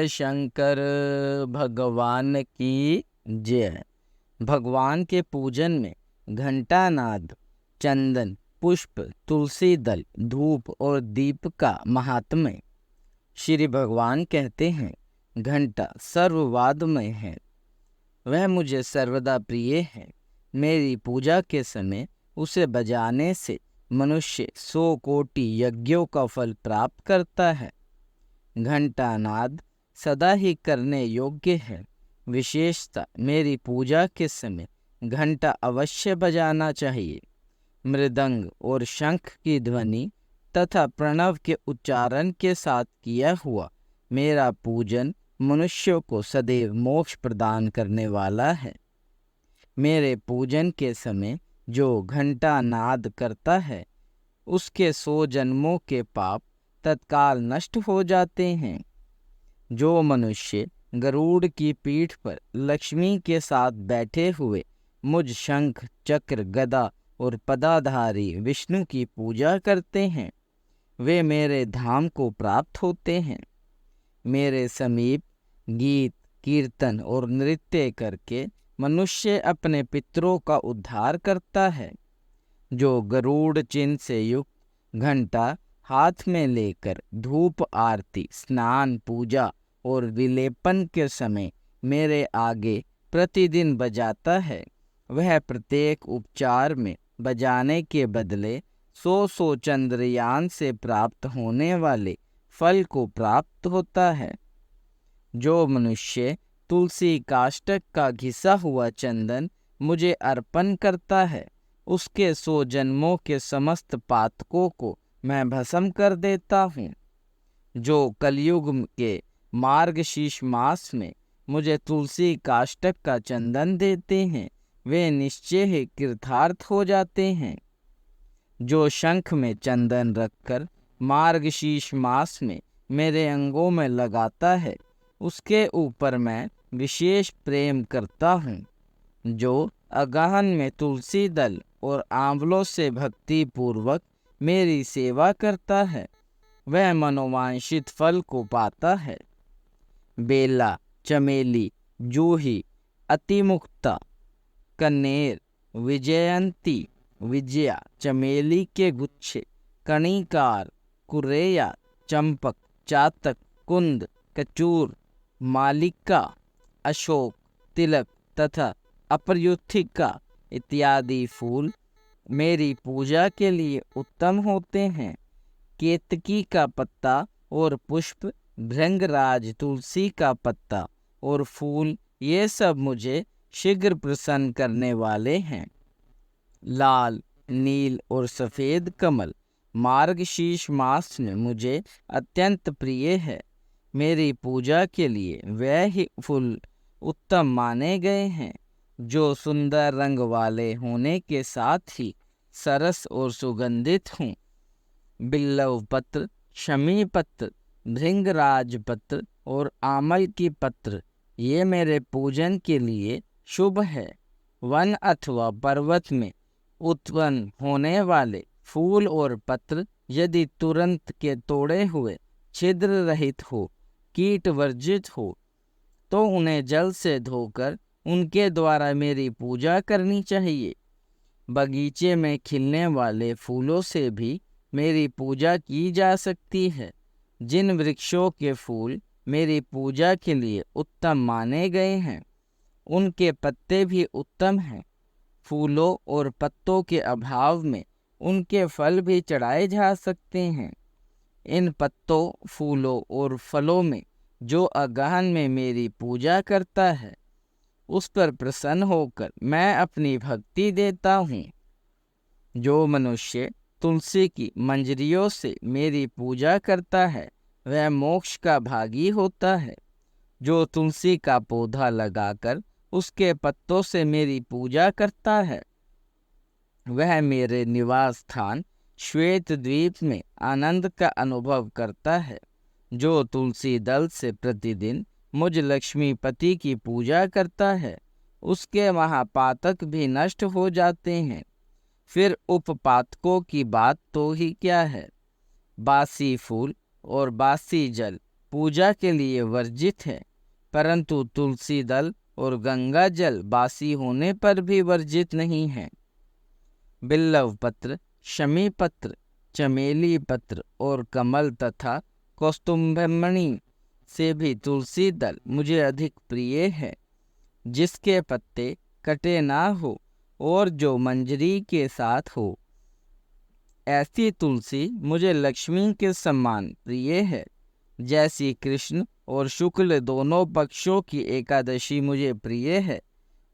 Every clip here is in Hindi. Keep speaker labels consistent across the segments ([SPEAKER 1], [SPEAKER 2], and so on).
[SPEAKER 1] जय शंकर भगवान की जय। भगवान के पूजन में घंटा नाद, चंदन, पुष्प, तुलसी दल, धूप और दीप का महात्म्य। श्री भगवान कहते हैं, घंटा सर्ववादमय है, वह मुझे सर्वदा प्रिय है। मेरी पूजा के समय उसे बजाने से मनुष्य 100 कोटि यज्ञों का फल प्राप्त करता है। घंटा नाद सदा ही करने योग्य है। विशेषता मेरी पूजा के समय घंटा अवश्य बजाना चाहिए। मृदंग और शंख की ध्वनि तथा प्रणव के उच्चारण के साथ किया हुआ मेरा पूजन मनुष्यों को सदैव मोक्ष प्रदान करने वाला है। मेरे पूजन के समय जो घंटा नाद करता है, उसके 100 जन्मों के पाप तत्काल नष्ट हो जाते हैं। जो मनुष्य गरुड़ की पीठ पर लक्ष्मी के साथ बैठे हुए मुझ शंख, चक्र, गदा और पदाधारी विष्णु की पूजा करते हैं, वे मेरे धाम को प्राप्त होते हैं। मेरे समीप गीत, कीर्तन और नृत्य करके मनुष्य अपने पितरों का उद्धार करता है। जो गरुड़ चिन्ह से युक्त घंटा हाथ में लेकर धूप आरती, स्नान, पूजा और विलेपन के समय मेरे आगे प्रतिदिन बजाता है, वह प्रत्येक उपचार में बजाने के बदले 100 चंद्रयान से प्राप्त होने वाले फल को प्राप्त होता है। जो मनुष्य तुलसी काष्टक का घिसा हुआ चंदन मुझे अर्पण करता है, उसके 100 जन्मों के समस्त पातकों को मैं भस्म कर देता हूँ। जो कलयुग के मार्गशीर्ष मास में मुझे तुलसी काष्टक का चंदन देते हैं, वे निश्चय ही कृतार्थ हो जाते हैं। जो शंख में चंदन रखकर मार्गशीर्ष मास में मेरे अंगों में लगाता है, उसके ऊपर मैं विशेष प्रेम करता हूँ। जो अगहन में तुलसी दल और आंवलों से भक्ति पूर्वक मेरी सेवा करता है, वह मनोवांछित फल को पाता है। बेला, चमेली, जूही, अतिमुक्ता, कनेर, विजयंती, विजया, चमेली के गुच्छे, कणिकार, कुरेया, चंपक, चातक, कुंद, कचूर, मालिका, अशोक, तिलक तथा अपरयुथिका इत्यादि फूल मेरी पूजा के लिए उत्तम होते हैं। केतकी का पत्ता और पुष्प, भृंगराज, तुलसी का पत्ता और फूल, ये सब मुझे शीघ्र प्रसन्न करने वाले हैं। लाल, नील और सफ़ेद कमल मार्गशीर्ष मास में मुझे अत्यंत प्रिय है। मेरी पूजा के लिए वह ही फूल उत्तम माने गए हैं, जो सुंदर रंग वाले होने के साथ ही सरस और सुगंधित हों। बिल्लव पत्र, शमी पत्र, भृंगराज पत्र और आमल की पत्र, ये मेरे पूजन के लिए शुभ है। वन अथवा पर्वत में उत्पन्न होने वाले फूल और पत्र यदि तुरंत के तोड़े हुए, छिद्र रहित हो, कीट वर्जित हो, तो उन्हें जल से धोकर उनके द्वारा मेरी पूजा करनी चाहिए। बगीचे में खिलने वाले फूलों से भी मेरी पूजा की जा सकती है। जिन वृक्षों के फूल मेरी पूजा के लिए उत्तम माने गए हैं, उनके पत्ते भी उत्तम हैं। फूलों और पत्तों के अभाव में उनके फल भी चढ़ाए जा सकते हैं। इन पत्तों, फूलों और फलों में जो अगहन में मेरी पूजा करता है, उस पर प्रसन्न होकर मैं अपनी भक्ति देता हूँ। जो मनुष्य तुलसी की मंजरियों से मेरी पूजा करता है, वह मोक्ष का भागी होता है। जो तुलसी का पौधा लगाकर उसके पत्तों से मेरी पूजा करता है, वह मेरे निवास स्थान श्वेत द्वीप में आनंद का अनुभव करता है। जो तुलसी दल से प्रतिदिन मुझ लक्ष्मीपति की पूजा करता है, उसके महापातक भी नष्ट हो जाते हैं। फिर उपपातकों की बात तो ही क्या है। बासी फूल और बासी जल पूजा के लिए वर्जित है, परंतु तुलसी दल और गंगा जल बासी होने पर भी वर्जित नहीं है। बिल्लव पत्र, शमी पत्र, चमेली पत्र और कमल तथा कौस्तुभमणि से भी तुलसी दल मुझे अधिक प्रिय है, जिसके पत्ते कटे ना हो और जो मंजरी के साथ हो। ऐसी तुलसी मुझे लक्ष्मी के समान प्रिय है। जैसी कृष्ण और शुक्ल दोनों पक्षों की एकादशी मुझे प्रिय है,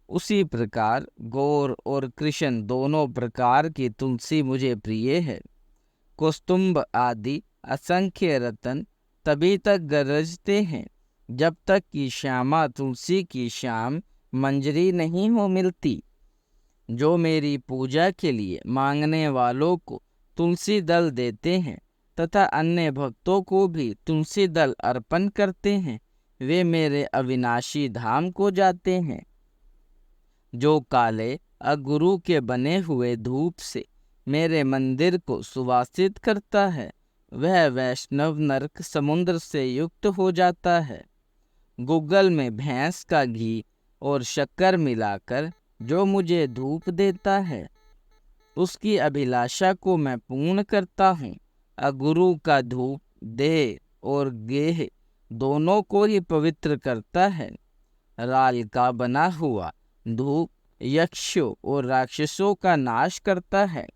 [SPEAKER 1] उसी प्रकार गौर और कृष्ण दोनों प्रकार की तुलसी मुझे प्रिय है। कुस्तुम्भ आदि असंख्य रतन तभी तक गरजते हैं जब तक कि श्यामा तुलसी की श्याम मंजरी नहीं हो मिलती। जो मेरी पूजा के लिए मांगने वालों को तुलसी दल देते हैं तथा अन्य भक्तों को भी तुलसी दल अर्पण करते हैं, वे मेरे अविनाशी धाम को जाते हैं। जो काले अगुरु के बने हुए धूप से मेरे मंदिर को सुवासित करता है, वह वैष्णव नरक समुद्र से युक्त हो जाता है। गुग्गल में भैंस का घी और शक्कर मिलाकर जो मुझे धूप देता है, उसकी अभिलाषा को मैं पूर्ण करता हूँ। अगुरु का धूप देह और गेह दोनों को ही पवित्र करता है। राल का बना हुआ धूप यक्षों और राक्षसों का नाश करता है।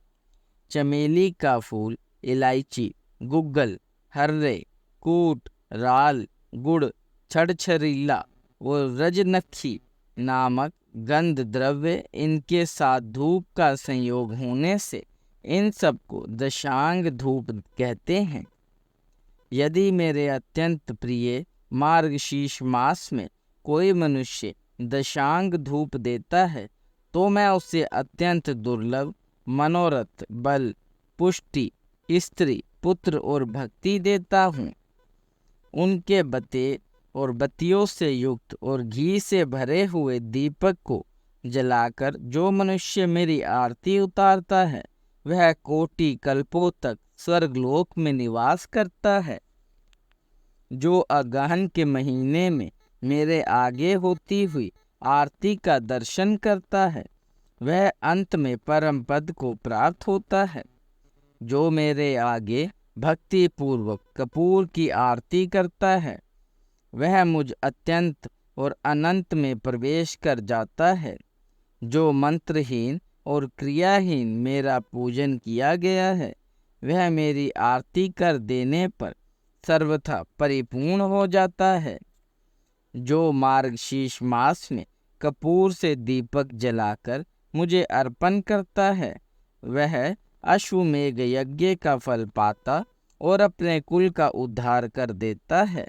[SPEAKER 1] चमेली का फूल, इलायची, गुग्गल, हर्रे, कूट, राल, गुड़, छड़छरीला और रजनखी नामक गंध द्रव्य, इनके साथ धूप का संयोग होने से इन सबको दशांग धूप कहते हैं। यदि मेरे अत्यंत प्रिय मार्गशीर्ष मास में कोई मनुष्य दशांग धूप देता है, तो मैं उसे अत्यंत दुर्लभ मनोरथ, बल, पुष्टि, स्त्री, पुत्र और भक्ति देता हूँ। उनके बते और बत्तियों से युक्त और घी से भरे हुए दीपक को जलाकर जो मनुष्य मेरी आरती उतारता है, वह कोटि कल्पों तक स्वर्गलोक में निवास करता है। जो अगहन के महीने में मेरे आगे होती हुई आरती का दर्शन करता है, वह अंत में परम पद को प्राप्त होता है। जो मेरे आगे भक्ति पूर्वक कपूर की आरती करता है, वह मुझ अत्यंत और अनंत में प्रवेश कर जाता है। जो मंत्रहीन और क्रियाहीन मेरा पूजन किया गया है, वह मेरी आरती कर देने पर सर्वथा परिपूर्ण हो जाता है। जो मार्गशीर्ष मास में कपूर से दीपक जलाकर मुझे अर्पण करता है, वह अश्वमेघ यज्ञ का फल पाता और अपने कुल का उद्धार कर देता है।